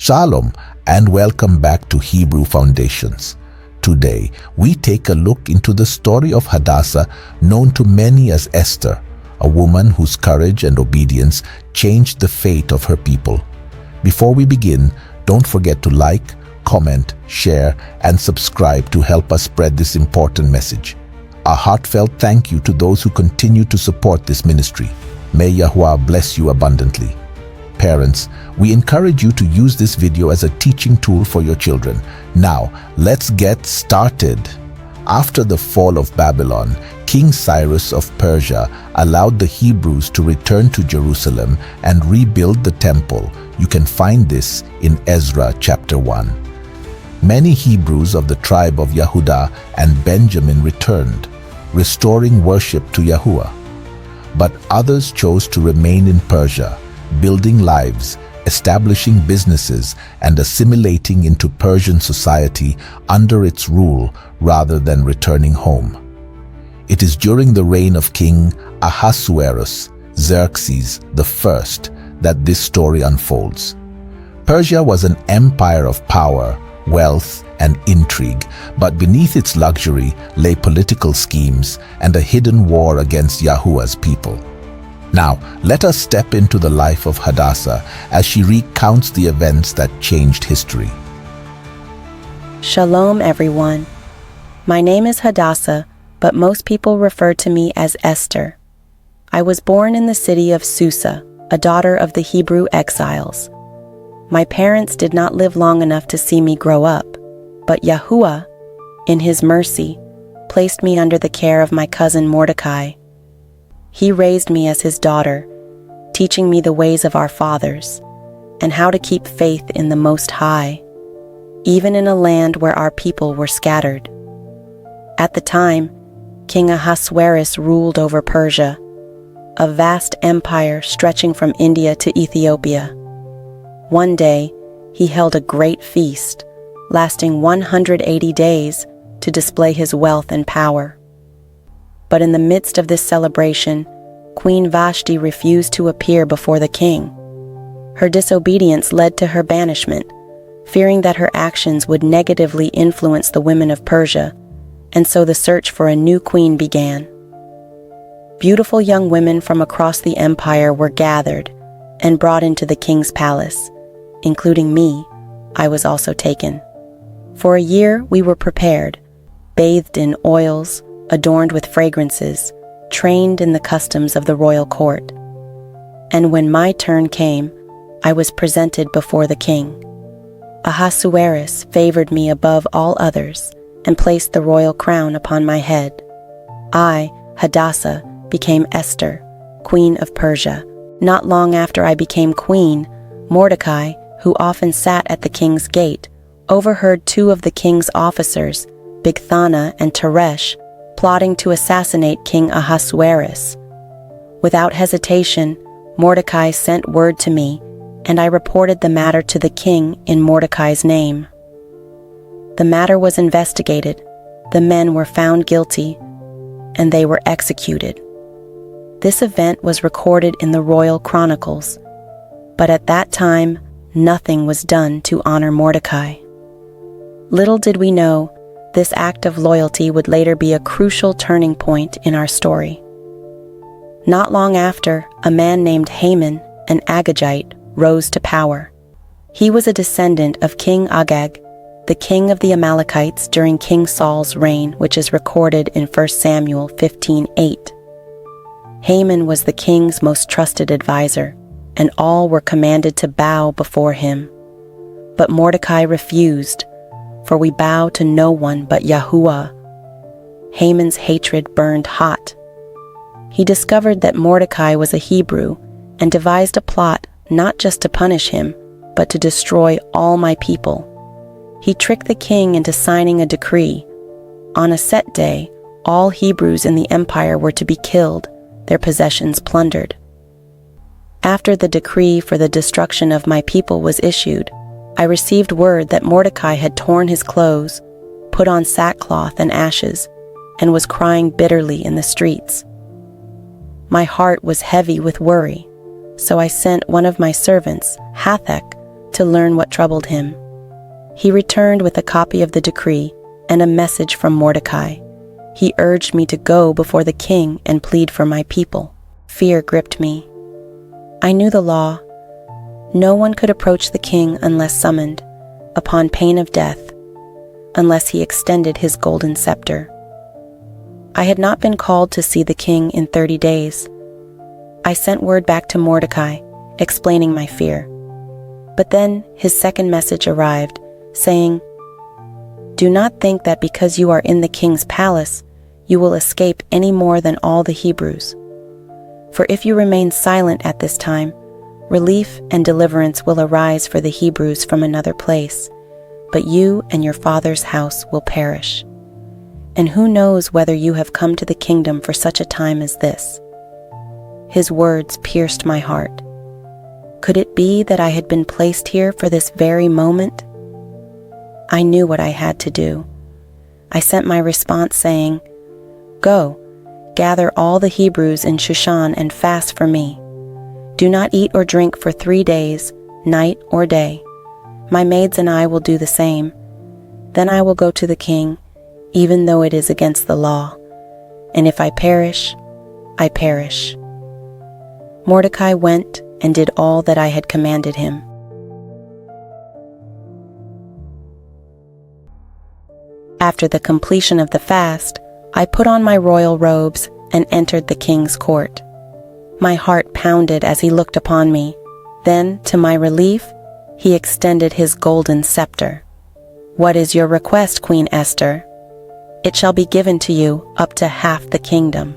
Shalom and welcome back to Hebrew Foundations. Today, we take a look into the story of Hadassah, known to many as Esther, a woman whose courage and obedience changed the fate of her people. Before we begin, don't forget to like, comment, share, and subscribe to help us spread this important message. A heartfelt thank you to those who continue to support this ministry. May Yahuah bless you abundantly. Parents, we encourage you to use this video as a teaching tool for your children. Now, let's get started. After the fall of Babylon, King Cyrus of Persia allowed the Hebrews to return to Jerusalem and rebuild the temple. You can find this in Ezra chapter 1. Many Hebrews of the tribe of Yehudah and Benjamin returned, restoring worship to Yahuah. But others chose to remain in Persia, building lives, establishing businesses, and assimilating into Persian society under its rule rather than returning home. It is during the reign of King Ahasuerus, Xerxes I, that this story unfolds. Persia was an empire of power, wealth, and intrigue, but beneath its luxury lay political schemes and a hidden war against Yahuah's people. Now, let us step into the life of Hadassah as she recounts the events that changed history. Shalom, everyone. My name is Hadassah, but most people refer to me as Esther. I was born in the city of Susa, a daughter of the Hebrew exiles. My parents did not live long enough to see me grow up, but Yahuah, in his mercy, placed me under the care of my cousin Mordecai. He raised me as his daughter, teaching me the ways of our fathers and how to keep faith in the Most High, even in a land where our people were scattered. At the time, King Ahasuerus ruled over Persia, a vast empire stretching from India to Ethiopia. One day, he held a great feast, lasting 180 days, to display his wealth and power. But in the midst of this celebration, Queen Vashti refused to appear before the king. Her disobedience led to her banishment, fearing that her actions would negatively influence the women of Persia, and so the search for a new queen began. Beautiful young women from across the empire were gathered and brought into the king's palace, including me. I was also taken. For a year we were prepared, bathed in oils, adorned with fragrances, trained in the customs of the royal court. And when my turn came, I was presented before the king. Ahasuerus favored me above all others and placed the royal crown upon my head. I, Hadassah, became Esther, queen of Persia. Not long after I became queen, Mordecai, who often sat at the king's gate, overheard two of the king's officers, Bigthana and Teresh, plotting to assassinate King Ahasuerus. Without hesitation, Mordecai sent word to me, and I reported the matter to the king in Mordecai's name. The matter was investigated, the men were found guilty, and they were executed. This event was recorded in the royal chronicles, but at that time, nothing was done to honor Mordecai. Little did we know, this act of loyalty would later be a crucial turning point in our story. Not long after, a man named Haman, an Agagite, rose to power. He was a descendant of King Agag, the king of the Amalekites during King Saul's reign, which is recorded in 1 Samuel 15:8. Haman was the king's most trusted advisor, and all were commanded to bow before him. But Mordecai refused, for we bow to no one but Yahuah. Haman's hatred burned hot. He discovered that Mordecai was a Hebrew and devised a plot not just to punish him, but to destroy all my people. He tricked the king into signing a decree. On a set day, all Hebrews in the empire were to be killed, their possessions plundered. After the decree for the destruction of my people was issued, I received word that Mordecai had torn his clothes, put on sackcloth and ashes, and was crying bitterly in the streets. My heart was heavy with worry, so I sent one of my servants, Hadassah, to learn what troubled him. He returned with a copy of the decree and a message from Mordecai. He urged me to go before the king and plead for my people. Fear gripped me. I knew the law. No one could approach the king unless summoned, upon pain of death, unless he extended his golden scepter. I had not been called to see the king in 30 days. I sent word back to Mordecai, explaining my fear. But then his second message arrived, saying, "Do not think that because you are in the king's palace, you will escape any more than all the Hebrews. For if you remain silent at this time, relief and deliverance will arise for the Hebrews from another place, but you and your father's house will perish. And who knows whether you have come to the kingdom for such a time as this?" His words pierced my heart. Could it be that I had been placed here for this very moment? I knew what I had to do. I sent my response saying, "Go, gather all the Hebrews in Shushan and fast for me. Do not eat or drink for 3 days, night or day. My maids and I will do the same. Then I will go to the king, even though it is against the law. And if I perish, I perish." Mordecai went and did all that I had commanded him. After the completion of the fast, I put on my royal robes and entered the king's court. My heart pounded as he looked upon me. Then, to my relief, he extended his golden scepter. "What is your request, Queen Esther?" "It shall be given to you up to half the kingdom."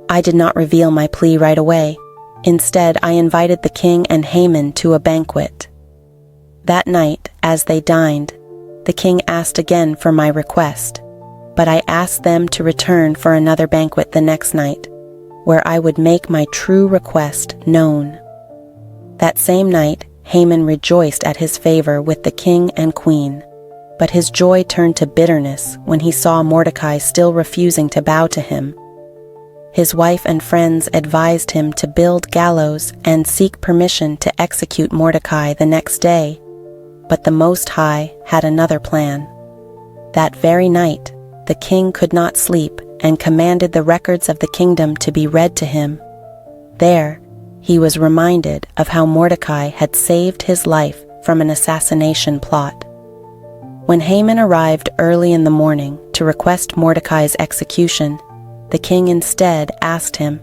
I did not reveal my plea right away. Instead, I invited the king and Haman to a banquet. That night, as they dined, the king asked again for my request, but I asked them to return for another banquet the next night, where I would make my true request known. That same night, Haman rejoiced at his favor with the king and queen, but his joy turned to bitterness when he saw Mordecai still refusing to bow to him. His wife and friends advised him to build gallows and seek permission to execute Mordecai the next day, but the Most High had another plan. That very night, the king could not sleep and commanded the records of the kingdom to be read to him. There, he was reminded of how Mordecai had saved his life from an assassination plot. When Haman arrived early in the morning to request Mordecai's execution, the king instead asked him,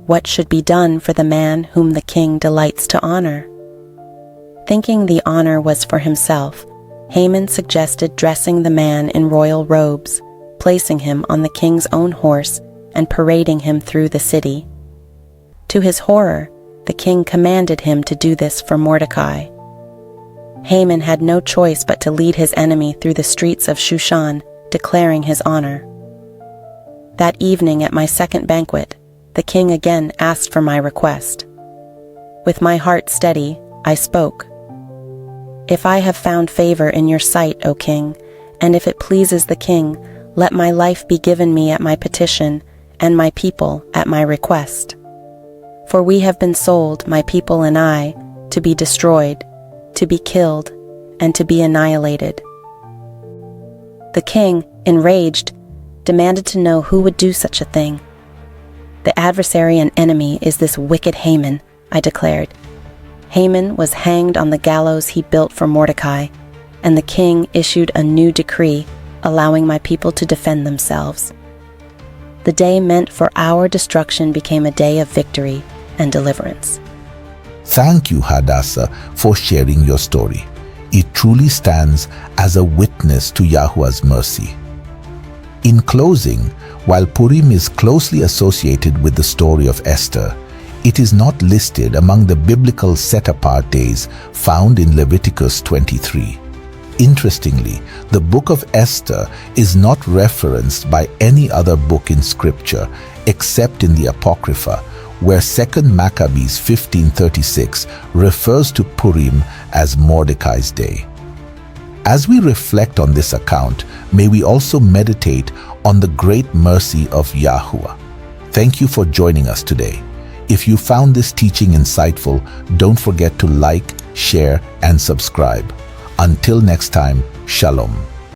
what should be done for the man whom the king delights to honor? Thinking the honor was for himself, Haman suggested dressing the man in royal robes, placing him on the king's own horse, and parading him through the city. To his horror, the king commanded him to do this for Mordecai. Haman had no choice but to lead his enemy through the streets of Shushan, declaring his honor. That evening at my second banquet, the king again asked for my request. With my heart steady, I spoke. "If I have found favor in your sight, O king, and if it pleases the king, let my life be given me at my petition, and my people at my request. For we have been sold, my people and I, to be destroyed, to be killed, and to be annihilated." The king, enraged, demanded to know who would do such a thing. "The adversary and enemy is this wicked Haman," I declared. Haman was hanged on the gallows he built for Mordecai, and the king issued a new decree allowing my people to defend themselves. The day meant for our destruction became a day of victory and deliverance. Thank you, Hadassah, for sharing your story. It truly stands as a witness to Yahuah's mercy. In closing, while Purim is closely associated with the story of Esther, it is not listed among the biblical set-apart days found in Leviticus 23. Interestingly, the book of Esther is not referenced by any other book in Scripture except in the Apocrypha, where 2 Maccabees 15:36 refers to Purim as Mordecai's Day. As we reflect on this account, may we also meditate on the great mercy of Yahuah. Thank you for joining us today. If you found this teaching insightful, don't forget to like, share, and subscribe. Until next time, Shalom.